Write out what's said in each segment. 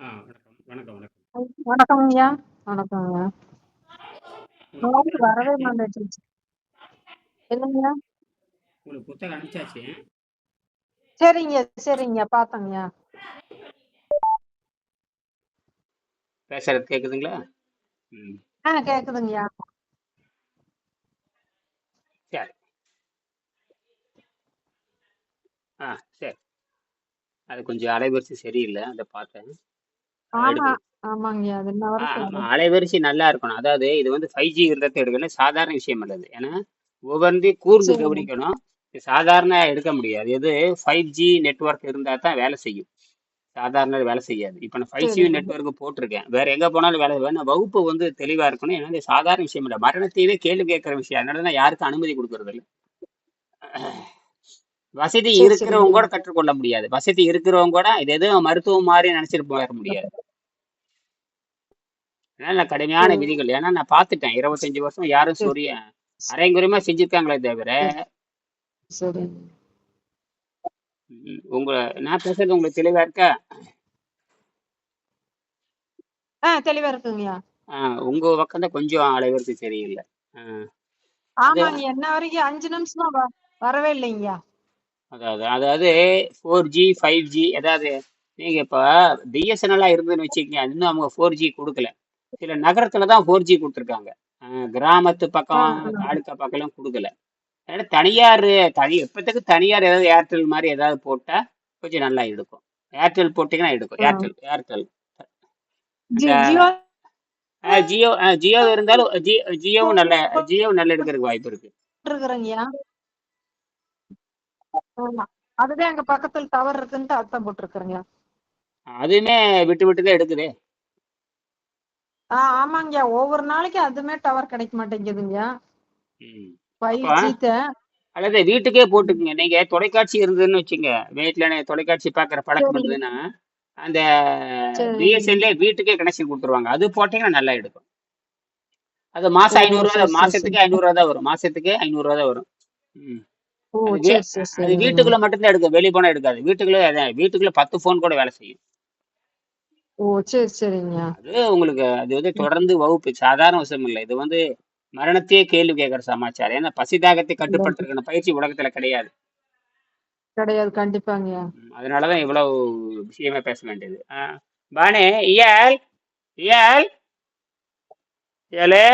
வணக்கம், வணக்கம், வணக்கம். வணக்கம்யா. வணக்கம்யா. உங்களுக்கு புத்தகம் வரவே அனுப்பிச்சாச்சு. மாட்டேங்குது. என்னங்கய்யா? உங்களுக்கு புத்தகம் அனுப்பிச்சாச்சு. சரிங்க, சரிங்க. பாத்தங்கய்யா. பேசுறது கேக்குதுங்களா? ம். கேக்குதுங்கய்யா. சரி. சரி. அது கொஞ்சம் அலைவரிசை சரியில்லை, அதை பார்த்தேன். ஆமா, எடுக்குது. ஆமாங்கய்யா. அது இன்ன ஆமா, வரைக்கும் அலைவரிசை நல்லா இருக்கணும். அதாவது இது வந்து 5G இருந்ததை எடுக்கணும், சாதாரண விஷயம் அல்லது. ஏன்னா ஒவ்வொன்றையும் கூர்ந்து சரிங்க. கவனிக்கணும். இது சாதாரண எடுக்க முடியாது. இது 5G நெட்வொர்க் இருந்தா தான் வேலை செய்யும். சாதாரண வேலை செய்யாது. இப்ப நான் 5G சரிங்க. நெட்வொர்க் போட்டிருக்கேன். வேற எங்க போனாலும் வேலை வேணும். வகுப்பு வந்து தெளிவா இருக்கணும். ஏன்னா இது சாதாரண விஷயம் இல்லை, மரணத்தையே கேள்வி கேட்கிற விஷயம். அதனால தான் யாருக்கும் அனுமதி கொடுக்கறது இல்லை. வசதி சரி, இருக்கிறவங்க சரிங்கய்யா. கூட கற்றுக்கொள்ள முடியாது. வசதி இருக்கிறவங்க கூட இது எதுவும் மருத்துவம் மாதிரி நினைச்சிட்டு போயிட முடியாது. அதனால நான் கடுமையான சரி, விதிகள், ஏன்னா நான் பார்த்துட்டேன் 25 வருஷம் யாரும் சரி, சொரிய அரைங்குறையமா செஞ்சிருக்காங்களே தவிர. சரிங்க. உங்க நான் பேசுறது உங்களுக்கு தெளிவா இருக்கா? தெளிவா இருக்குங்கய்யா. உங்க பக்கம் தான் கொஞ்சம் அலைவரிசை சரியில்லை. அது ஆமாங்க. என்ன வரைக்கும் 5 நிமிஷமா வரவே இல்லைங்கய்யா. அதாவது அதாவது 4G 5G, அதாவது நீங்க இப்ப பிஎஸ்என்எல்லா இருந்ததுன்னு வச்சுக்கோங்க, இன்னும் அவங்க 4G கொடுக்கல. சில நகரத்துல தான் 4G கொடுத்துருக்காங்க. கிராமத்து ஆ, பக்கம் ஆ. தாலுக்கா பக்கம் கொடுக்கல. ஏன்னா தனியார் இப்போதைக்கு தனியார் ஏதாவது ஏர்டெல் மாதிரி ஏதாவது போட்டா கொஞ்சம் நல்லா எடுக்கும். ஏர்டெல் போட்டிங்கன்னா எடுக்கும். ஆ. ஏர்டெல் அந்த ஜியோ ஜியோ ஜியோ இருந்தாலும் ஜியோவும் நல்ல எடுக்கிறதுக்கு வாய்ப்பு இருக்கு. இருக்கிறேங்கய்யா. ஆமா. அதுதான் எங்க பக்கத்துல டவர் இருக்குன்ட்டு அர்த்தம் போட்டிருக்கிறேங்க. அதுவுமே விட்டு விட்டு தான் எடுக்குது. ஆமாங்கய்யா. ஒவ்வொரு நாளைக்கு அதுமே டவர் கிடைக்க மாட்டேங்குதுங்கய்யா. ம். அப்போ 5G அல்லது வீட்டுக்கே போட்டுக்குங்க. நீங்க தொலைக்காட்சி இருந்ததுன்னு வச்சுங்க, வீட்டுல தொலைக்காட்சி பார்க்குற பழக்கம் சரி, இருந்ததுன்னா அந்த சரிங்க. பிஎஸ்என்லே வீட்டுக்கே கனெக்ஷன் கொடுத்துருவாங்க. அது போட்டீங்கன்னா நல்லா எடுக்கும். அது மாசம் ஓ! 500 சரி, ரூபா, சரி, சரி. மாசத்துக்கு 500 ரூபா தான் வரும். மாசத்துக்கு 500 ரூபா தான் வரும். ம். ஓ! அது சரி, சரி, அது சரிங்க. வீட்டுக்குள்ள மட்டும்தான் எடுக்கும், வெளியே போனா எடுக்காது. வீட்டுக்குள்ள 10 ஃபோன் கூட வேலை செய்யும். ஓ! சரி, சரிங்க. அது உங்களுக்கு அது வந்து தொடர்ந்து வகுப்பு சாதாரண விஷயம் இல்லை. இது வந்து மரணத்தையே கேள்வி கேட்கிற சமாச்சாரம். ஏன்னா பசிதாகத்தை கட்டுப்படுத்துறதுக்கான பயிற்சி உலகத்துல கிடையாது. கிடையாது. கண்டிப்பாங்கய்யா. அதனாலதான் இவ்வளவு விஷயமா பேச வேண்டியது. பானே, இயால் இயால் இயாலே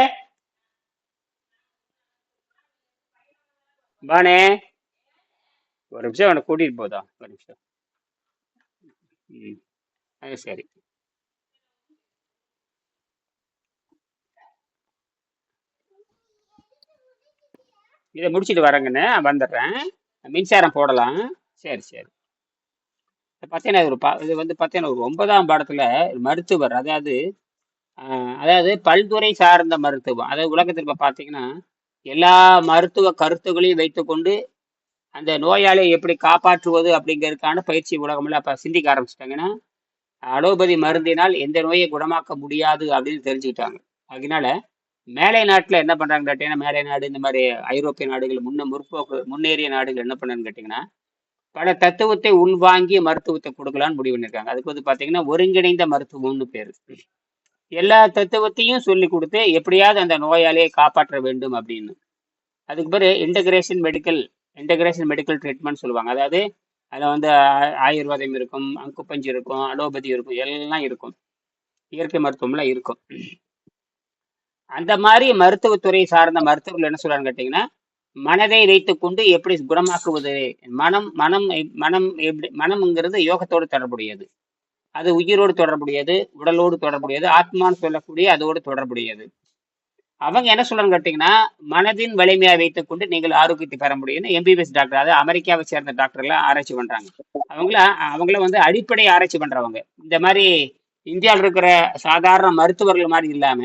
பானே, ஒரு நிமிஷம் அவனை கூட்டிட்டு போதா, ஒரு நிமிஷம். ம். அது சரி. இதை முடிச்சிட்டு வரேங்கண்ணே, வந்துடுறேன். மின்சாரம் போடலாம். சரி சரி. பார்த்தீங்கன்னா இது வந்து பார்த்தீங்கன்னா ஒரு 9ஆம் பாடத்துல மருத்துவர், அதாவது பல்துறை சார்ந்த மருத்துவம், அதாவது உலகத்தில் இப்ப பார்த்தீங்கன்னா எல்லா மருத்துவ கருத்துகளையும் வைத்துக்கொண்டு அந்த நோயாளியை எப்படி காப்பாற்றுவது அப்படிங்கிறதுக்கான பயிற்சி உலகம்ல அப்ப சிந்திக்க ஆரம்பிச்சிட்டாங்கன்னா, அலோபதி மருந்தினால் எந்த நோயை குணமாக்க முடியாது அப்படின்னு தெரிஞ்சுக்கிட்டாங்க. அதனால மேலை நாட்டுல என்ன பண்றாங்க கேட்டீங்கன்னா, மேலை நாடு இந்த மாதிரி ஐரோப்பிய நாடுகள், முன்னேறிய நாடுகள் என்ன பண்ணான்னு கேட்டீங்கன்னா, பல தத்துவத்தை உள்வாங்கிய மருத்துவத்தை கொடுக்கலான்னு முடிவு பண்ணிருக்காங்க. அதுக்கு வந்து பாத்தீங்கன்னா ஒருங்கிணைந்த மருத்துவம்னு பேரு. எல்லா தத்துவத்தையும் சொல்லி கொடுத்து எப்படியாவது அந்த நோயாளியை காப்பாற்ற வேண்டும் அப்படின்னு. அதுக்கு பிறகு இன்டகிரேஷன் மெடிக்கல் ட்ரீட்மெண்ட் சொல்லுவாங்க. அதாவது அதில் வந்து ஆயுர்வேதம் இருக்கும், அக்குப்பஞ்சு இருக்கும், அலோபதி இருக்கும், எல்லாம் இருக்கும், இயற்கை மருத்துவம்லாம் இருக்கும். அந்த மாதிரி மருத்துவத்துறை சார்ந்த மருத்துவர்கள் என்ன சொல்றாங்க கேட்டீங்கன்னா, மனதை வைத்துக்கொண்டு எப்படி குணமாக்குவது. மனம் மனம் மனம் எப்படி மனம்ங்கிறது யோகத்தோடு தொடர்புடையது. அது உயிரோடு தொடர்புடையது, உடலோடு தொடர்புடையது, ஆத்மான்னு சொல்லக்கூடிய அதோடு தொடர்புடையது. அவங்க என்ன சொல்றாங்க கேட்டீங்கன்னா, மனதின் வலிமையை வைத்துக் கொண்டு நீங்கள் ஆரோக்கியத்தை பெற முடியும்னு எம்பிபிஎஸ் டாக்டர், அதாவது அமெரிக்காவை சேர்ந்த டாக்டர் எல்லாம் ஆராய்ச்சி பண்றாங்க. அவங்கள வந்து அடிப்படை ஆராய்ச்சி பண்றவங்க. இந்த மாதிரி இந்தியாவில் இருக்கிற சாதாரண மருத்துவர்கள் மாதிரி இல்லாம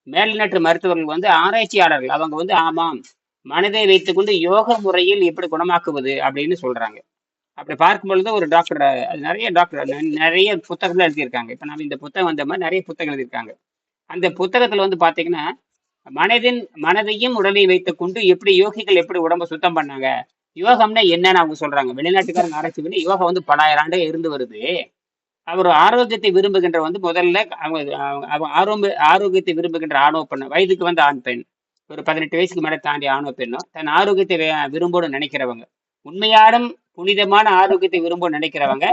மேல்நாட்டு மருத்துவர்கள் வந்து ஆராய்ச்சியாளர்கள். அவங்க வந்து ஆமாம், மனதை வைத்துக்கொண்டு யோக முறையில் எப்படி குணமாக்குவது அப்படின்னு சொல்றாங்க. அப்படி பார்க்கும் பொழுது ஒரு டாக்டர், அது நிறைய புத்தகங்கள் எழுதியிருக்காங்க. இப்ப நம்ம இந்த புத்தகம் வந்த மாதிரி நிறைய புத்தகம் எழுதியிருக்காங்க. அந்த புத்தகத்துல வந்து பாத்தீங்கன்னா, மனதையும் உடலையும் வைத்துக் கொண்டு எப்படி யோகிகள் எப்படி உடம்ப சுத்தம் பண்ணாங்க, யோகம்னா என்னன்னு அவங்க சொல்றாங்க. வெளிநாட்டுக்காரங்க ஆராய்ச்சி பண்ணி யோகா வந்து பல ஆயிரம் ஆண்டு இருந்து வருது. அவர் ஆரோக்கியத்தை விரும்புகின்ற வந்து முதல்ல ஆரோக்கியத்தை விரும்புகின்ற ஆணவ பெண், வயதுக்கு வந்து ஆண் பெண், ஒரு 18 வயசுக்கு மேல தாண்டி ஆணவ பெண்ணோ தன் ஆரோக்கியத்தை விரும்போடு நினைக்கிறவங்க, உண்மையான புனிதமான ஆரோக்கியத்தை விரும்போடு நினைக்கிறவங்க,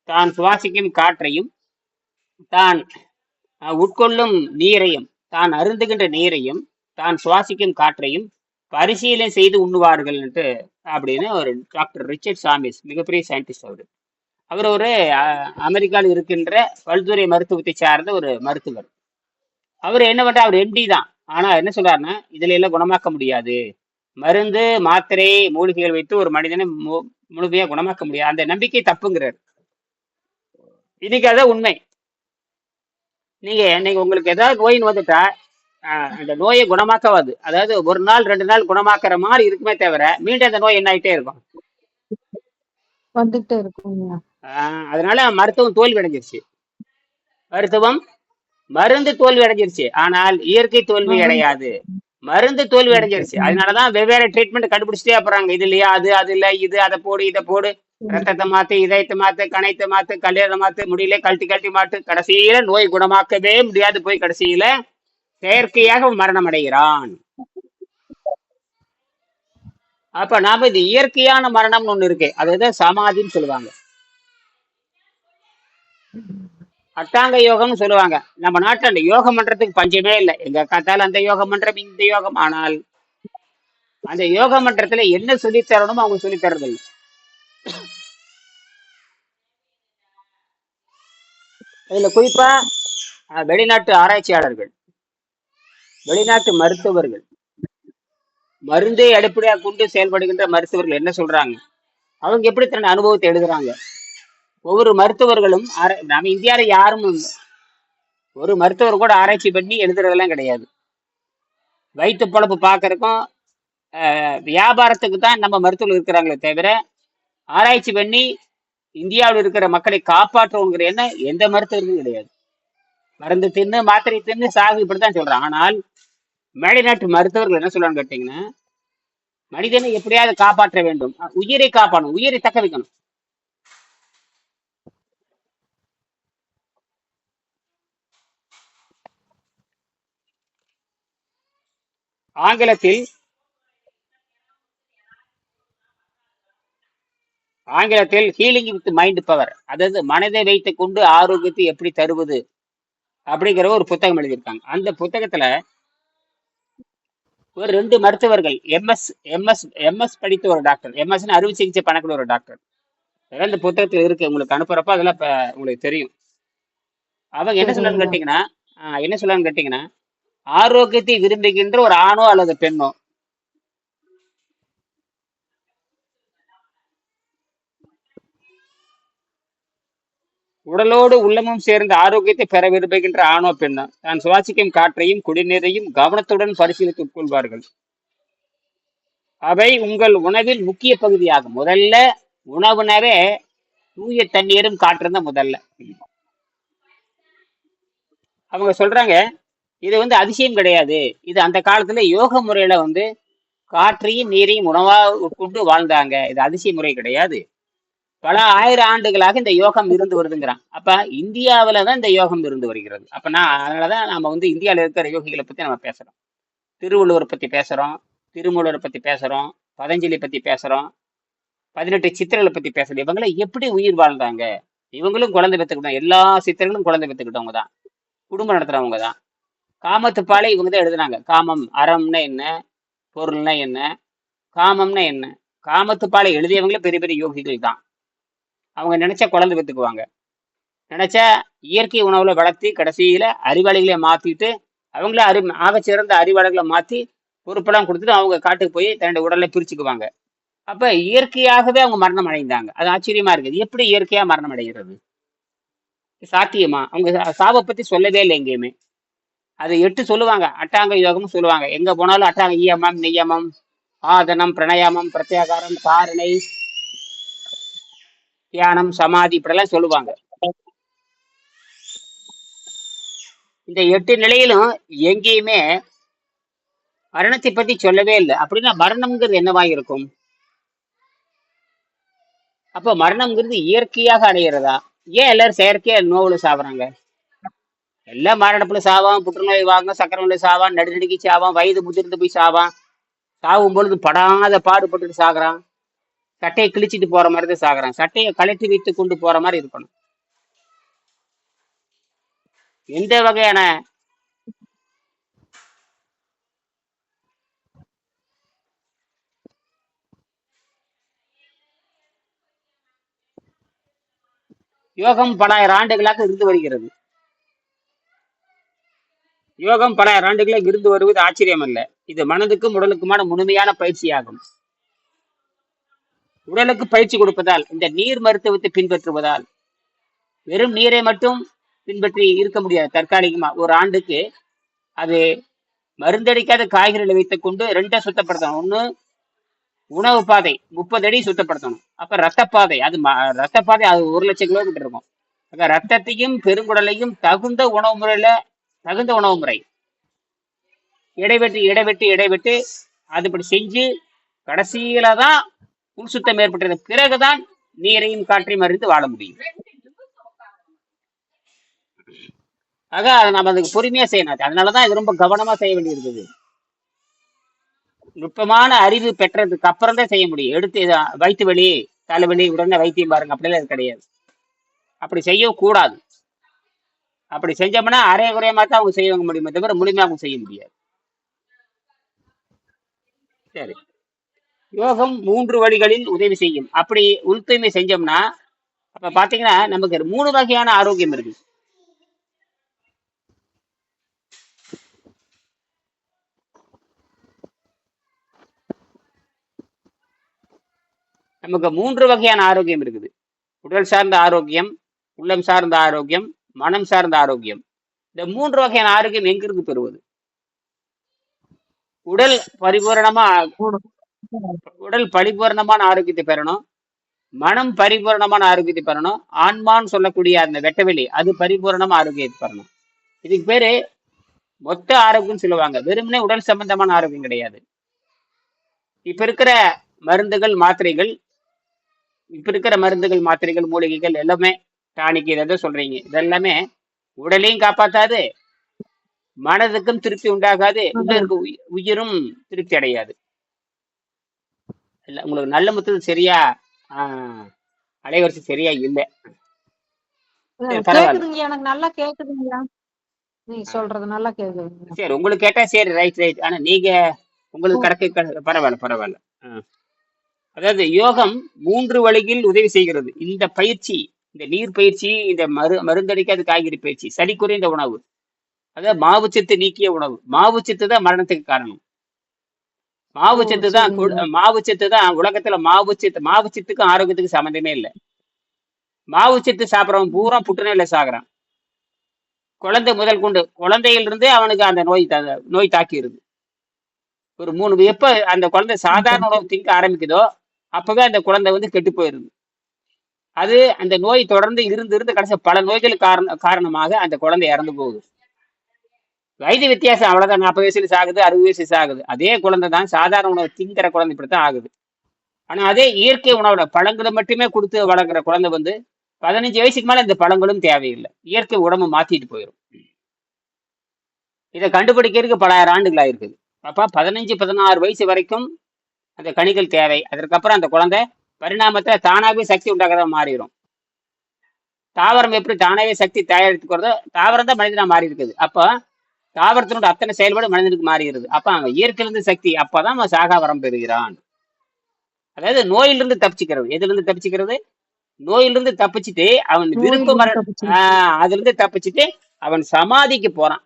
தான் சுவாசிக்கும் காற்றையும் தான் உட்கொள்ளும் நீரையும், தான் அருந்துகின்ற நீரையும் தான் சுவாசிக்கும் காற்றையும் பரிசீலனை செய்து உண்ணுவார்கள் அப்படின்னு ஒரு டாக்டர் ரிச்சர்ட் சாமிஸ், மிகப்பெரிய சயின்டிஸ்ட் அவர். அவர் ஒரு அமெரிக்காவில் இருக்கின்ற பல்துறை மருத்துவத்தை சார்ந்த ஒரு மருத்துவர். அவர் என்ன பண்ற, அவர் எம்டி தான். ஆனா என்ன சொல்றாருன்னா, இதுல எல்லாம் குணமாக்க முடியாது, மருந்து மாத்திரை மூலிகைகள் வைத்து ஒரு மனிதனை முழுமையா குணமாக்க முடியாது, அந்த நம்பிக்கை தப்புங்கிறார். இன்னைக்கு அதான் உண்மை. நீங்க உங்களுக்கு ஏதாவது நோயின்னு வந்துட்டா அந்த நோயை குணமாக்கவாது, அதாவது ஒரு நாள் 2 நாள் குணமாக்குற மாதிரி இருக்குமே தவிர மீண்டும் அந்த நோய் என்ன ஆயிட்டே இருக்கும், வந்துட்டே இருக்குங்க. அதனால மருத்துவம் தோல்வி அடைஞ்சிருச்சு. மருந்து தோல்வி அடைஞ்சிருச்சு, ஆனால் இயற்கை தோல்வி அடையாது, மருந்து தோல்வி அடைஞ்சிருச்சு. அதனாலதான் வெவ்வேறு ட்ரீட்மெண்ட் கண்டுபிடிச்சிட்டே போறாங்க. இது இல்லையா, அது இல்ல, இது அதை போடு, இதை போடு, ரத்தத்தை மாத்து, இதயத்தை மாத்து, கணைத்தை மாத்து, கல்யாணத்தை மாத்து, முடியல கழட்டி மாட்டு, கடைசியில நோய் குணமாக்கவே முடியாது, போய் கடைசியில செயற்கையாக மரணம் அடைகிறான். அப்ப நாம இது இயற்கையான மரணம்னு ஒண்ணு இருக்கு, அதுதான் சமாதின்னு சொல்லுவாங்க, அட்டாங்க யோகம்னு சொல்லுவாங்க. நம்ம நாட்டுல அந்த யோகம் பண்றதுக்கு பஞ்சமே இல்லை, எங்க காத்தால அந்த யோகம் பண்றோம், இந்த யோகம். ஆனால் அந்த யோக மன்றத்துல என்ன சொல்லி தரணுமோ அவங்க சொல்லி தர்றது இல்லை. இதுல குறிப்பா வெளிநாட்டு ஆராய்ச்சியாளர்கள், வெளிநாட்டு மருத்துவர்கள், மருந்தை அடிப்படையாக கொண்டு செயல்படுகின்ற மருத்துவர்கள் என்ன சொல்றாங்க, அவங்க எப்படி தன் அனுபவத்தை எழுதுறாங்க. ஒவ்வொரு மருத்துவர்களும் நம்ம இந்தியாவில யாரும் ஒரு மருத்துவர் கூட ஆராய்ச்சி பண்ணி எழுதுறதெல்லாம் கிடையாது. வயிற்று பொழப்பு பார்க்கறதுக்கும் வியாபாரத்துக்கு தான் நம்ம மருத்துவர்கள் இருக்கிறாங்களே தவிர ஆராய்ச்சி பண்ணி இந்தியாவில் இருக்கிற மக்களை காப்பாற்றணுங்கிற என்ன எந்த மருத்துவர்களும் கிடையாது. மருந்து தின்னு மாத்திரை தின்னு சாகு, இப்படித்தான் சொல்றான். ஆனால் வெளிநாட்டு மருத்துவர்கள் என்ன சொல்றான்னு கேட்டீங்கன்னா, மனிதனை எப்படியாவது காப்பாற்ற வேண்டும், உயிரை காப்பாற்றணும், உயிரை தக்க வைக்கணும். ஆங்கிலத்தில் ஹீலிங் வித் மைண்ட் பவர், அதாவது மனதை வைத்துக் கொண்டு ஆரோக்கியத்தை எப்படி தருவது அப்படிங்கிற ஒரு புத்தகம் எழுதியிருக்காங்க. அந்த புத்தகத்துல ஒரு 2 மருத்துவர்கள், எம்எஸ் படித்த ஒரு டாக்டர், எம்எஸ் அறுவை சிகிச்சை பண்ணக்கூடிய ஒரு டாக்டர், இந்த புத்தகத்துல இருக்கு, உங்களுக்கு அனுப்புறப்ப அதெல்லாம் உங்களுக்கு தெரியும். அவங்க என்ன சொல்றான்னு கேட்டீங்கன்னா ஆரோக்கியத்தை விரும்புகின்ற ஒரு ஆணோ அல்லது பெண்ணோ உடலோடு உள்ளமும் சேர்ந்த ஆரோக்கியத்தை பெற விரும்புகின்ற ஆணோ பெண்ணோ தான் சுவாசிக்கும் காற்றையும் குடிநீரையும் கவனத்துடன் பரிசீலித்து உட்கொள்வார்கள். அவை உங்கள் உணவில் முக்கிய பகுதியாகும். முதல்ல உணவுனவே தூய தண்ணீரும் காற்று தான் முதல்ல. அவங்க சொல்றாங்க, இது வந்து அதிசயம் கிடையாது, இது அந்த காலத்துல யோக முறையில வந்து காற்றையும் நீரையும் உணவா உட்கொண்டு வாழ்ந்தாங்க, இது அதிசய முறை கிடையாது, பல 1000 ஆண்டுகளாக இந்த யோகம் இருந்து வருதுங்கிறான். அப்ப இந்தியாவில தான் இந்த யோகம் இருந்து வருகிறது. அப்ப அதனாலதான் நம்ம வந்து இந்தியாவில இருக்கிற யோகிகளை பத்தி நம்ம பேசுறோம். திருவள்ளுவர் பத்தி பேசுறோம், திருமூலரை பத்தி பேசுறோம், பதஞ்சலி பத்தி பேசுறோம், 18 சித்தர்களை பத்தி பேசுறோம். இவங்களை எப்படி உயிர் வாழ்ந்தாங்க, இவங்களும் குழந்தை பெற்றுக்கிட்டோம், எல்லா சித்தர்களும் குழந்தை பெற்றுக்கிட்டவங்க தான், குடும்பம் நடத்துறவங்க தான். காமத்துப்பாலை இவங்க தான் எழுதுனாங்க. காமம் அறம்னா என்ன, பொருள்னா என்ன, காமம்னா என்ன. காமத்துப்பாலை எழுதியவங்களே பெரிய பெரிய யோகிகள் தான். அவங்க நினைச்சா குழந்தை பெற்றுக்குவாங்க, நினைச்சா இயற்கை உணவுல வளர்த்தி கடைசியில அறிவாளிகளை மாத்திட்டு அவங்கள ஆகச்சிறந்த அறிவாளிகளை மாத்தி பொறுப்பெல்லாம் கொடுத்துட்டு அவங்க காட்டுக்கு போய் தன்னுடைய உடலை பிரிச்சுக்குவாங்க. அப்ப இயற்கையாகவே அவங்க மரணம் அடைந்தாங்க. அது ஆச்சரியமா இருக்குது, எப்படி இயற்கையா மரணம் அடைகிறது சாத்தியமா? அவங்க சாவை பத்தி சொல்லவே இல்லை எங்கேயுமே. அது 8 சொல்லுவாங்க, அட்டாங்க யோகம்னு சொல்லுவாங்க. எங்க போனாலும் அட்டாங்க இயமம், நியமம், ஆதனம், பிரணயாமம், பிரத்யாகாரம், தாரணை, தியானம், சமாதி, இப்படிலாம் சொல்லுவாங்க. இந்த 8 நிலையிலும் எங்கேயுமே மரணத்தை பத்தி சொல்லவே இல்லை. அப்படின்னா மரணம்ங்கிறது என்னவா இருக்கும்? அப்ப மரணம்ங்கிறது இயற்கையாக அடைகிறதா ஏன் எல்லாரும் செயற்கையா நோவுல சாப்பிட்றாங்க? எல்லாம் மாரடைப்புல சாவான், புற்றுநோய் வாங்க, சக்கரை நோய் சாவான், நடுநடுக்கி சாவான், வயது முதிர்ந்து போய் சாவான். சாகும் பொழுது படாத பாடுபட்டுட்டு சாகுறான். சட்டையை கிழிச்சிட்டு போற மாதிரி தான் சாகுறான். சட்டையை கழட்டி வைத்து கொண்டு போற மாதிரி இருக்கணும். எந்த வகையான யோகம் பல ஆயிரம் ஆண்டுகளாக இருந்து வருகிறது. யோகம் பல ஆயிரம் ஆண்டுகளாக இருந்து வருவது ஆச்சரியம் அல்ல. இது மனதுக்கும் உடலுக்குமான முழுமையான பயிற்சியாகும். உடலுக்கு பயிற்சி கொடுப்பதால், இந்த நீர் மருத்துவத்தை பின்பற்றுவதால், வெறும் நீரை மட்டும் பின்பற்றி இருக்க முடியாது. தற்காலிகமா ஒரு ஆண்டுக்கு அது மருந்தடிக்காத காய்கறிகளை வைத்துக் கொண்டு ரெண்டை சுத்தப்படுத்தணும். ஒண்ணு உணவு பாதை 30 அடி சுத்தப்படுத்தணும். அப்ப ரத்த பாதை அது ரத்த பாதை அது 1,00,000 கிலோமீட்டர் இருக்கும். அப்ப ரத்தத்தையும் பெருங்குடலையும் தகுந்த உணவு முறை இடைவெட்டு அதுபடி செஞ்சு கடைசியில தான் உள் சுத்தம் ஏற்பட்டது பிறகுதான் நீரையும் காற்றையும் அறிந்து வாழ முடியும். ஆக அதை நம்ம அதுக்கு பொறுமையா செய்யணும். அதனாலதான் இது ரொம்ப கவனமா செய்ய வேண்டியிருக்குது. நுட்பமான அறிவு பெற்றதுக்கு அப்புறம் தான் செய்ய முடியும். எடுத்து வயிற்று வலி, தலைவலி, உடனே வைத்தியம் பாருங்க, அப்படிலாம் இது கிடையாது. அப்படி செய்யவும் கூடாது. அப்படி செஞ்சோம்னா அரைய குறையமா தான் அவங்க செய்ய முடியுமே தவிர முழுமையாக அவங்க செய்ய முடியாது. சரி, யோகம் 3 வழிகளில் உதவி செய்யும். அப்படி உள் தூய்மை செஞ்சோம்னா அப்ப பாத்தீங்கன்னா நமக்கு 3 வகையான ஆரோக்கியம் இருக்கு. நமக்கு 3 வகையான ஆரோக்கியம் இருக்குது. உடல் சார்ந்த ஆரோக்கியம், உள்ளம் சார்ந்த ஆரோக்கியம், மனம் சார்ந்த ஆரோக்கியம். இந்த 3 வகையான ஆரோக்கியம் எங்கிருந்து பெறுவது? உடல் பரிபூரணமா உடல் பரிபூரணமான ஆரோக்கியத்தை பெறணும். மனம் பரிபூரணமான ஆரோக்கியத்தை பெறணும். ஆன்மான்னு சொல்லக்கூடிய அந்த வெட்டவெளி அது பரிபூரணமா ஆரோக்கியத்தை பெறணும். இதுக்கு பேரு மொத்த ஆரோக்கியம் சொல்லுவாங்க. வெறுமனே உடல் சம்பந்தமான ஆரோக்கியம் கிடையாது. இப்ப இருக்கிற மருந்துகள் மூலிகைகள் எல்லாமே டானிக் இதை சொல்றீங்க, இதெல்லாமே உடலையும் காப்பாத்தாது, மனதுக்கும் திருப்தி உண்டாகாது, உள்ள இருக்க உயிரும் திருப்தி அடையாது. இல்ல உங்களுக்கு நல்ல முத்து சரியா அலைவரிசை சரியா இல்லை. பரவாயில்ல, கேக்குதுங்க, எனக்கு நல்லா கேக்குதுங்க. நீ சொல்றது நல்லா கேக்குதுங்க. சரி உங்களுக்கு கேட்டா சரி, ரைட். ஆனா நீங்க உங்களுக்கு கணக்கு பரவாயில்ல. அதாவது யோகம் 3 வழியில் உதவி செய்கிறது. இந்த பயிற்சி, இந்த நீர் பயிற்சி, இந்த மருந்தடிக்காத காய்கறி பயிற்சி, சளி குறைந்த உணவு, அதாவது மாவுச்சத்து நீக்கிய உணவு. மாவுச்சத்து தான் மரணத்துக்கு காரணம். மாவுச்சத்து தான் உலகத்துல மாவுச்சத்துக்கும் ஆரோக்கியத்துக்கும் சம்மந்தமே இல்லை. மாவுச்சத்து சாப்பிட்றவன் பூரா புற்றுநோயில சாகுறான். குழந்தை முதல் கொண்டு குழந்தையிலிருந்து அவனுக்கு அந்த நோய் தாக்கிடுது. ஒரு 3 எப்ப அந்த குழந்தை சாதாரண உணவு திங்க ஆரம்பிக்குதோ அப்பவே அந்த குழந்தை கெட்டு போயிருது. அது அந்த நோய் தொடர்ந்து இருந்து கடைசி பல நோய்களுக்கு காரணமாக அந்த குழந்தை இறந்து போகுது. வயது வித்தியாசம் அவ்வளவுதான். 40 வயசுல சாகுது, 60 வயசுல சாகுது. அதே குழந்தை தான் சாதாரண உணவு திங்கிற குழந்தை இப்படித்தான் ஆகுது. ஆனா அதே இயற்கை உணவோட பழங்களை மட்டுமே கொடுத்து வளர்க்குற குழந்தை 15 வயசுக்கு மேல இந்த பழங்களும் தேவையில்லை. இயற்கை உடம்பு மாத்திட்டு போயிடும். இதை கண்டுபிடிக்கிறதுக்கு பல ஆயிரம் ஆண்டுகள் ஆயிருக்குது. அப்ப 15-16 வயசு வரைக்கும் அந்த கனிகள் தேவை. அதற்கப்புறம் அந்த குழந்தை பரிணாமத்தை தானாகவே சக்தி உண்டாக்கதான் மாறிடும். தாவரம் எப்படி தானாகவே சக்தி தயாரித்துக்கிறதோ, தாவரம் தான் மனிதனா மாறி இருக்குது. அப்போ தாவரத்தினோட அத்தனை செயல்பாடு மனிதனுக்கு மாறுகிறது. அப்ப அவன் இயற்கையிலிருந்து சக்தி, அப்பதான் அவன் சாகா வரம் பெறுகிறான். அதாவது நோயிலிருந்து தப்பிச்சுக்கிறது. எதுல இருந்து தப்பிச்சுக்கிறது? நோயிலிருந்து தப்பிச்சுட்டு அவன் விருப்பம் அதுல இருந்து தப்பிச்சுட்டு அவன் சமாதிக்கு போறான்.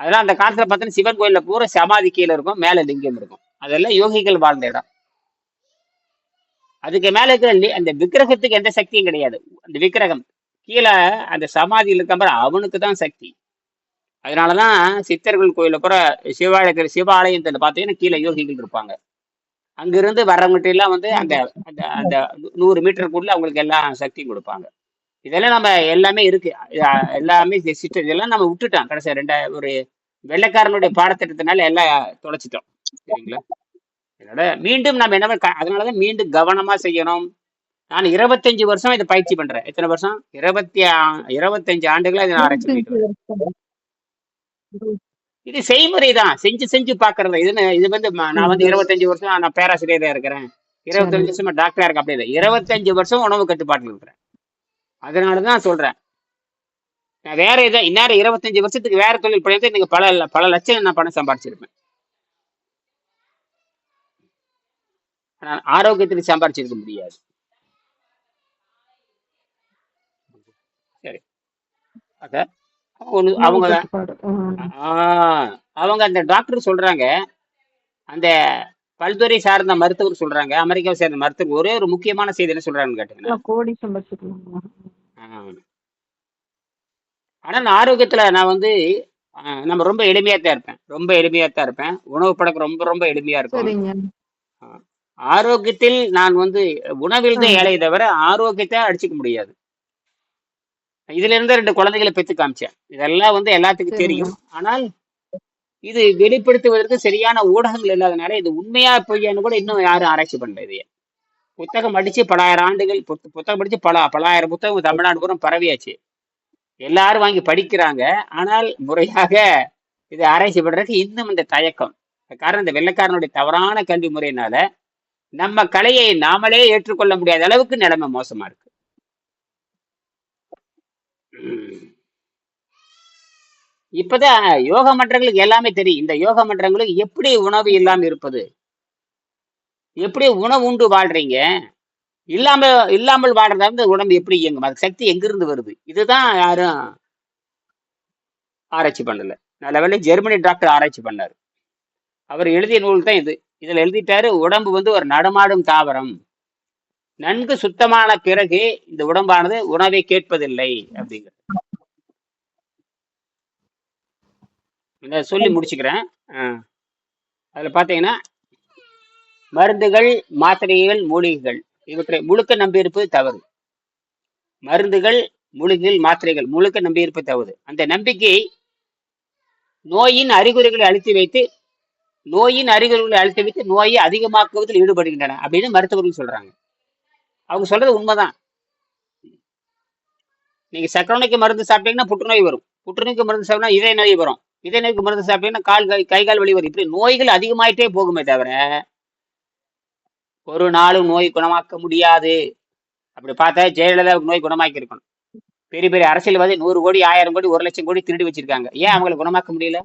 அதெல்லாம் அந்த காலத்துல பார்த்தீங்கன்னா சிவன் கோயில்ல பூரா சமாதி கீழே இருக்கும், மேல லிங்கம் இருக்கும். அதெல்லாம் யோகிகள் வாழ்ந்த இடம். அதுக்கு மேல இருக்கிற அந்த விக்கிரகத்துக்கு எந்த சக்தியும் கிடையாது. அந்த விக்கிரகம் கீழே அந்த சமாதியில் இருக்க அவனுக்கு தான் சக்தி. அதனாலதான் சித்தர்கள் கோயில பூரா சிவாலயத்துல பார்த்தீங்கன்னா கீழே யோகிகள் இருப்பாங்க. அங்கிருந்து வர்றவங்கிட்ட எல்லாம் அந்த அந்த 100 மீட்டருக்குள்ள அவங்களுக்கு எல்லாம் சக்தியும் கொடுப்பாங்க. இதெல்லாம் நம்ம எல்லாமே இருக்கு. எல்லாமே சிஸ்டம் இதெல்லாம் நம்ம விட்டுட்டோம். கடைசி ஒரு வெள்ளைக்காரனுடைய பாடத்திட்டத்தினால எல்லாம் தொலைச்சிட்டோம். சரிங்களா? அதனால மீண்டும் நம்ம என்ன அதனாலதான் மீண்டும் கவனமா செய்யணும். நான் 25 வருஷம் இதை பயிற்சி பண்றேன். எத்தனை வருஷம்? 25 ஆண்டுகளா இதை நான் ஆராய்ச்சி பண்ணிட்டு 25 வரேன். வருஷம். இது செய்முறை தான், செஞ்சு செஞ்சு பாக்குறது. இது வந்து நான் வந்து 25 வருஷம் நான் பேராசிரியரா இருக்கிறேன், சரி. 25 வருஷமா டாக்டரா இருக்கேன், அப்படி இல்லை. 25 வருஷம் உணவு கட்டுப்பாட்டில் இருக்கிறேன். அதனாலதான் சொல்றேன். நான் வேற இதை இந்நேரம் 25 வருஷத்துக்கு வேற தொழில் பண்ணிட்டு இன்னைக்கு பல பல லட்சம் நான் பணம் சம்பாதிச்சிருப்பேன். நான் ஆரோக்கியத்துக்கு சம்பாதிச்சிருக்க முடியாது. சரி. அத உணவு அவங்க கட்டுப்பாடு. அவங்க அந்த டாக்டர் சொல்றாங்க, அந்த பல்துறை சார்ந்த மருத்துவர் சொல்றாங்க, அமெரிக்காவை சேர்ந்த மருத்துவர் ஒரே ஒரு முக்கியமான செய்தி என்ன சொல்றாங்கன்னு கேட்டீங்கன்னா, கோடி சம்பாதிச்சிருக்கலாம். ஆஹ், ஆனா நான் ஆரோக்கியத்துல நான் வந்து நம்ம ரொம்ப எளிமையா தான் இருப்பேன், ரொம்ப எளிமையா தான் இருப்பேன். உணவு பழக்கம் ரொம்ப ரொம்ப எளிமையா இருக்கும். சரிங்க. ஆஹ், ஆரோக்கியத்தில் நான் வந்து உணவில் தான் ஆ, ஏழையை தவிர ஆரோக்கியத்தை அடிச்சுக்க முடியாது. இதுல இருந்து 2 குழந்தைகளை பெற்று காமிச்சேன். இதெல்லாம் வந்து எல்லாத்துக்கும் சரிங்க. தெரியும். ஆனால் இது வெளிப்படுத்துவதற்கு சரியான ஊடகங்கள் இல்லாதனால இது உண்மையா பொய்யான்னு கூட இன்னும் யாரும் ஆராய்ச்சி பண்ணல. இது புத்தகம் படிச்சு பல ஆயிரம் ஆண்டுகள், புத்தகம் படிச்சு பல ஆயிரம் புத்தகம் தமிழ்நாடு பூரா பரவியாச்சு. எல்லாரும் வாங்கி படிக்கிறாங்க. ஆனால் முறையாக இது ஆராய்ச்சி பண்றதுக்கு இன்னும் இந்த தயக்கம். காரணம் இந்த வெள்ளைக்காரனுடைய தவறான கல்வி முறையினால நம்ம கலையை நாமளே ஏற்றுக்கொள்ள முடியாத அளவுக்கு நிலைமை மோசமா இருக்கு. இப்பதான் யோக மன்றங்களுக்கு எல்லாமே தெரியும். இந்த யோக மன்றங்களுக்கு எப்படி உணவு இல்லாம இருப்பது, எப்படி உணவு உண்டு வாழ்றீங்க, இல்லாம இல்லாமல் வாழ்றதா இருந்து உடம்பு எப்படி இயங்கும், அதுக்கு சக்தி எங்கிருந்து வருது, இதுதான் யாரும் ஆராய்ச்சி பண்ணல. நல்ல வேளை ஜெர்மனி டாக்டர் ஆராய்ச்சி பண்ணாரு. அவர் எழுதிய நூல் தான் இது. இதுல எழுதிட்டாரு, உடம்பு வந்து ஒரு நடமாடும் தாவரம், நன்கு சுத்தமான பிறகு இந்த உடம்பானது உணவை கேட்பதில்லை அப்படிங்கிற. இதை சொல்லி முடிச்சுக்கிறேன். அதுல பாத்தீங்கன்னா, மருந்துகள், மாத்திரைகள், மூலிகைகள் இவற்றை முழுக்க நம்பியிருப்பது தவறு. மருந்துகள், மூலிகைகள், மாத்திரைகள் முழுக்க நம்பியிருப்பது தவறு. அந்த நம்பிக்கை நோயின் அறிகுறிகளை அழித்து வைத்து நோயை அதிகமாக்குவதில் ஈடுபடுகின்றன அப்படின்னு மருத்துவர்கள் சொல்றாங்க. அவங்க சொல்றது உண்மைதான். நீங்க சக்கரநோய்க்கு மருந்து சாப்பிட்டீங்கன்னா புற்றுநோய் வரும், புற்றுநோய்க்கு மருந்து சாப்பிட்டா இதய நோய் வரும், இதய நோய்க்கு மருந்து சாப்பிட்டீங்கன்னா கை கால் வலி வரும். இப்படி நோய்கள் அதிகமாயிட்டே போகுமே தவிர ஒரு நாளும் நோய் குணமாக்க முடியாது. அப்படி பார்த்தா ஜெயலலிதாவுக்கு நோய் குணமாக்கி இருக்கணும். பெரிய பெரிய அரசியல்வாதி 100 கோடி 1000 கோடி 1 லட்சம் கோடி திருடி வச்சிருக்காங்க. ஏன் அவங்களை குணமாக்க முடியல?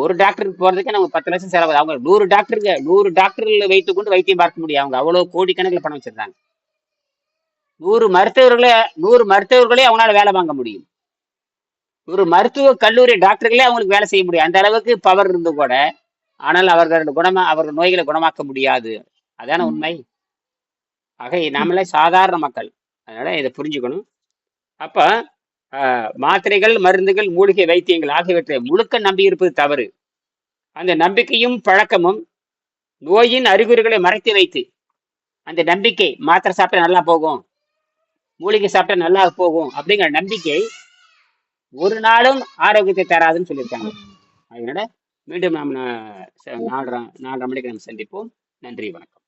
ஒரு டாக்டருக்கு போறதுக்கு நமக்கு 10 லட்சம் செலவு. அவங்க 100 டாக்டர்கள் வைத்துக் கொண்டு வைத்தியம் பார்க்க முடியும். அவங்க அவ்வளவு கோடிக்கணக்கில் பணம் வச்சிருந்தாங்க. 100 மருத்துவர்களே அவங்களால வேலை வாங்க முடியும். ஒரு மருத்துவ கல்லூரி டாக்டர்களே அவங்களுக்கு வேலை செய்ய முடியும். அந்த அளவுக்கு பவர் இருந்து கூட, ஆனால் அவர்கள் நோய்களை குணமாக்க முடியாது. அதான உண்மை. ஆக நாமளே சாதாரண மக்கள், அதனால இதை புரிஞ்சுக்கணும். அப்ப மாத்திரைகள், மருந்துகள், மூலிகை வைத்தியங்கள் ஆகியவற்றை முழுக்க நம்பி இருப்பது தவறு. அந்த நம்பிக்கையும் பழக்கமும் நோயின் அறிகுறிகளை மறைத்து வைத்து, அந்த நம்பிக்கை மாத்திரை சாப்பிட்டா நல்லா போகும், மூலிகை சாப்பிட்டா நல்லா போகும் அப்படிங்கிற நம்பிக்கை ஒரு நாளும் ஆரோக்கியத்தை தராதுன்னு சொல்லியிருக்காங்க. அதனால மீண்டும் நாம் 4:30 மணிக்கு நம்ம சந்திப்போம். நன்றி, வணக்கம்.